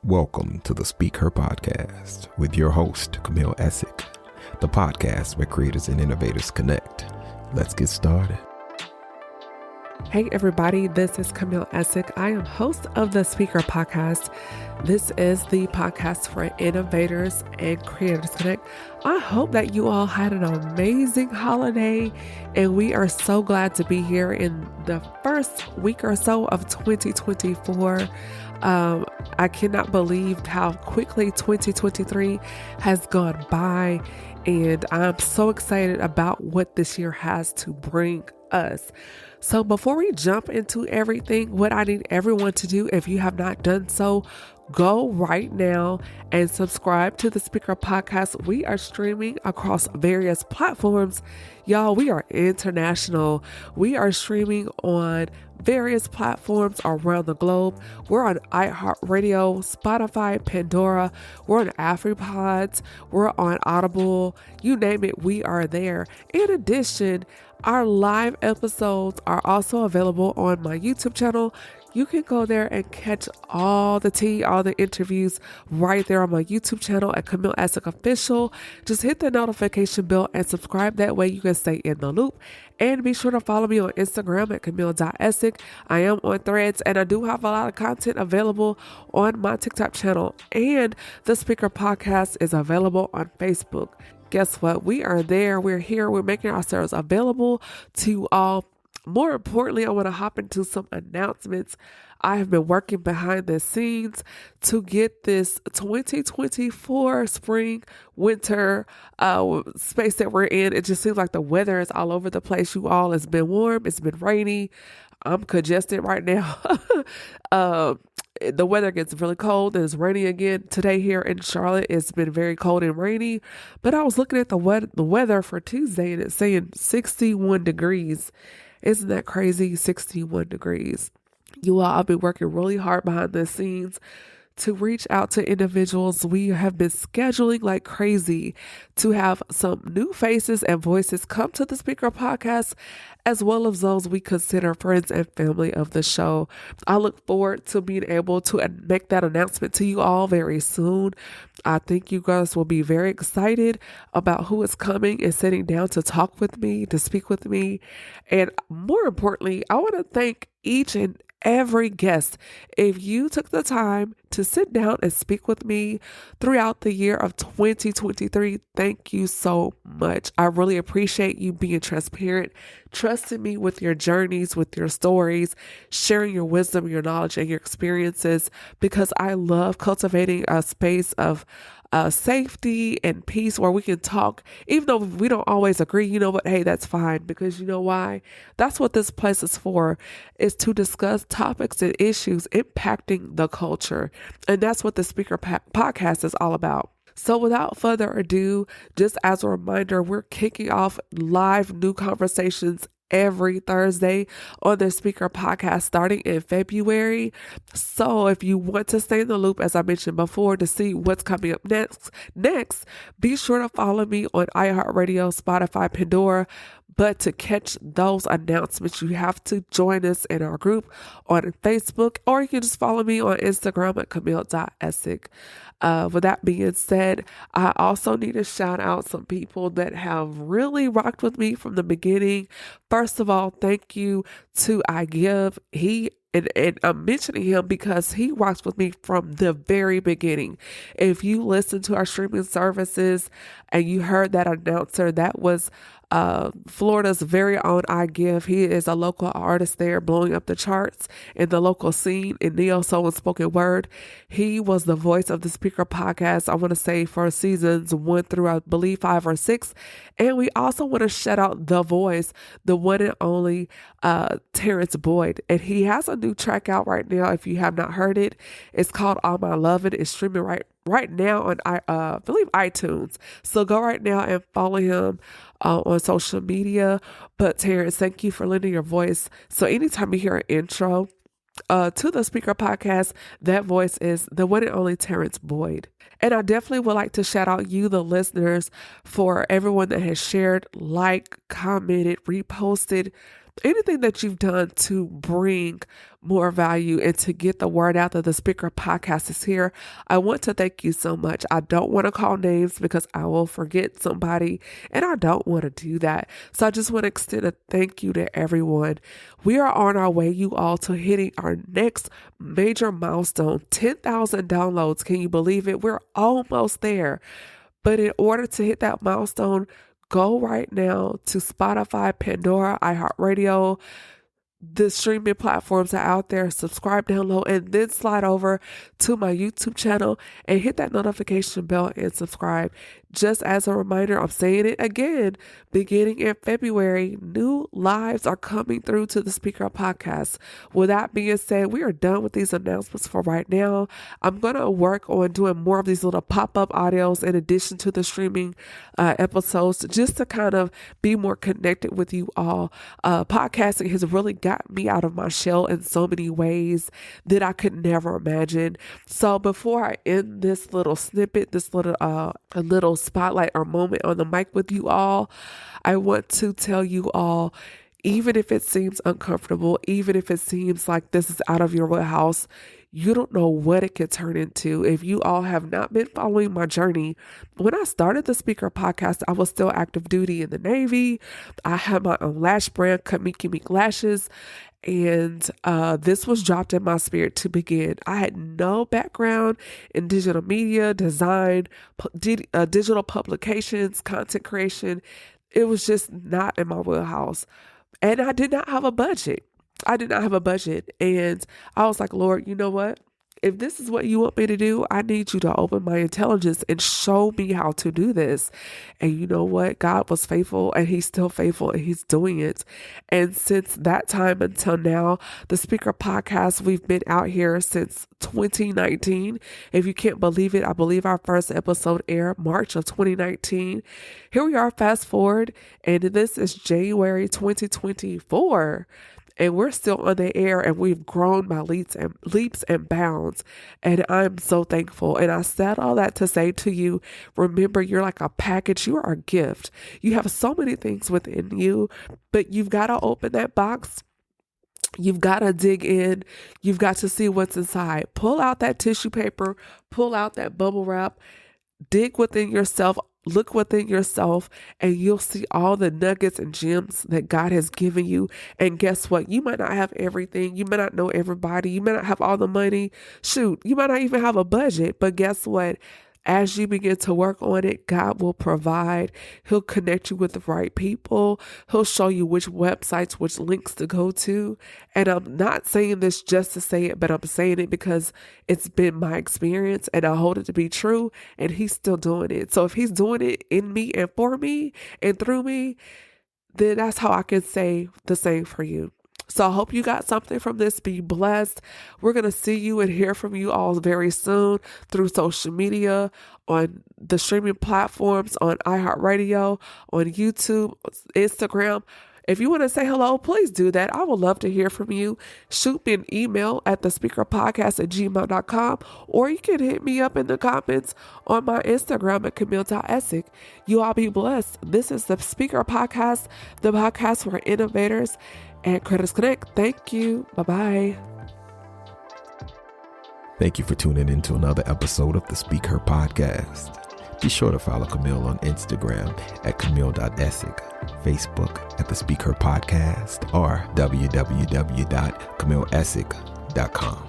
Welcome to the SpeakHer Podcast with your host, Camille Essick, the podcast where creators and innovators connect. Let's get started. Hey everybody, this is Camille Essick. I am host of the SpeakHer Podcast. This is the podcast for innovators and creators connect. I hope that you all had an amazing holiday, and we are so glad to be here in the first week or so of 2024. I cannot believe how quickly 2023 has gone by, and I'm so excited about what this year has to bring us. So before we jump into everything, what I need everyone to do, if you have not done so, go right now and subscribe to the SpeakHer Podcast. We are streaming across various platforms. Y'all, we are international. We are streaming on various platforms around the globe. We're on iHeartRadio, Spotify, Pandora. We're on AfriPods. We're on Audible. You name it, we are there. In addition, our live episodes are also available on my YouTube channel. You can go there and catch all the tea, all the interviews right there on my YouTube channel at Camille Essick Official. Just hit the notification bell and subscribe. That way you can stay in the loop. And be sure to follow me on Instagram at camille.essick. I am on Threads, and I do have a lot of content available on my TikTok channel. And the SpeakHer Podcast is available on Facebook. Guess what? We are there. We're here. We're making ourselves available to all. More importantly, I want to hop into some announcements. I have been working behind the scenes to get this 2024 spring, winter space that we're in. It just seems like the weather is all over the place. You all, it's been warm. It's been rainy. I'm congested right now. The weather gets really cold and it's raining again. Today here in Charlotte, it's been very cold and rainy. But I was looking at the weather for Tuesday, and it's saying 61 degrees. Isn't that crazy? 61 degrees. You all, I've been working really hard behind the scenes to reach out to individuals. We have been scheduling like crazy to have some new faces and voices come to the SpeakHer Podcast, as well as those we consider friends and family of the show. I look forward to being able to make that announcement to you all very soon. I think you guys will be very excited about who is coming and sitting down to talk with me, to speak with me. And more importantly, I want to thank each and every guest. If you took the time to sit down and speak with me throughout the year of 2023, thank you so much. I really appreciate you being transparent, trusting me with your journeys, with your stories, sharing your wisdom, your knowledge, and your experiences, because I love cultivating a space of safety and peace where we can talk, even though we don't always agree. You know what? Hey, that's fine, because you know why? That's what this place is for, is to discuss topics and issues impacting the culture. And that's what the SpeakHer Podcast is all about. So without further ado, just as a reminder, we're kicking off live new conversations every Thursday on the SpeakHer Podcast starting in February. So if you want to stay in the loop, as I mentioned before, to see what's coming up next, be sure to follow me on iHeartRadio, Spotify, Pandora. But to catch those announcements, you have to join us in our group on Facebook, or you can just follow me on Instagram at camille.essick. With that being said, I also need to shout out some people that have really rocked with me from the beginning. First of all, thank you to I Give. And I'm mentioning him because he rocks with me from the very beginning. If you listen to our streaming services and you heard that announcer, that was Florida's very own I Give. He is a local artist there, blowing up the charts in the local scene in neo soul and spoken word. He was the voice of the SpeakHer Podcast, I want to say, for seasons 1 through, I believe, 5 or 6. And we also want to shout out the voice, the one and only Terrence Boyd. And he has a new track out right now. If you have not heard it, it's called All My Lovin'. It's streaming right now on I believe iTunes. So go right now and follow him on social media. But Terrence, thank you for lending your voice. So anytime you hear an intro to the SpeakHer Podcast, that voice is the one and only Terrence Boyd. And I definitely would like to shout out you, the listeners, for everyone that has shared, liked, commented, reposted anything that you've done to bring more value and to get the word out that the SpeakHer Podcast is here. I want to thank you so much. I don't want to call names because I will forget somebody, and I don't want to do that. So I just want to extend a thank you to everyone. We are on our way, you all, to hitting our next major milestone, 10,000 downloads. Can you believe it? We're almost there. But in order to hit that milestone, go right now to Spotify, Pandora, iHeartRadio. The streaming platforms are out there. Subscribe, download, and then slide over to my YouTube channel and hit that notification bell and subscribe. Just as a reminder, I'm saying it again, beginning in February, new lives are coming through to the SpeakHer Podcast. With that being said, we are done with these announcements for right now. I'm going to work on doing more of these little pop-up audios in addition to the streaming episodes, just to kind of be more connected with you all. Podcasting has really got me out of my shell in so many ways that I could never imagine. So before I end this little snippet, this little spotlight or moment on the mic with you all, I want to tell you all, even if it seems uncomfortable, even if it seems like this is out of your wheelhouse, you don't know what it could turn into. If you all have not been following my journey, when I started the SpeakHer Podcast, I was still active duty in the Navy. I had my own lash brand, Camille Lashes, and this was dropped in my spirit to begin. I had no background in digital media, design, digital publications, content creation. It was just not in my wheelhouse. And I did not have a budget. And I was like, Lord, you know what? If this is what you want me to do, I need you to open my intelligence and show me how to do this. And you know what? God was faithful, and he's still faithful, and he's doing it. And since that time until now, the SpeakHer Podcast, we've been out here since 2019. If you can't believe it, I believe our first episode aired March of 2019. Here we are, fast forward, and this is January 2024. And we're still on the air, and we've grown by leaps and bounds. And I'm so thankful. And I said all that to say to you, remember, you're like a package. You are a gift. You have so many things within you, but you've got to open that box. You've got to dig in. You've got to see what's inside. Pull out that tissue paper. Pull out that bubble wrap. Dig within yourself. Look within yourself, and you'll see all the nuggets and gems that God has given you. And guess what? You might not have everything. You might not know everybody. You might not have all the money. Shoot, you might not even have a budget. But guess what? As you begin to work on it, God will provide. He'll connect you with the right people. He'll show you which websites, which links to go to. And I'm not saying this just to say it, but I'm saying it because it's been my experience, and I hold it to be true, and he's still doing it. So if he's doing it in me and for me and through me, then that's how I can say the same for you. So I hope you got something from this. Be blessed. We're going to see you and hear from you all very soon through social media, on the streaming platforms, on iHeartRadio, on YouTube, Instagram. If you want to say hello, please do that. I would love to hear from you. Shoot me an email at thespeakerpodcast@gmail.com, or you can hit me up in the comments on my Instagram at Camille.Essick. You all be blessed. This is the SpeakHer Podcast, the podcast for innovators and creators connect. Thank you. Bye-bye. Thank you for tuning in to another episode of the SpeakHer Podcast. Be sure to follow Camille on Instagram at Camille.Essick, Facebook at the SpeakHer Podcast, or www.CamilleEssick.com.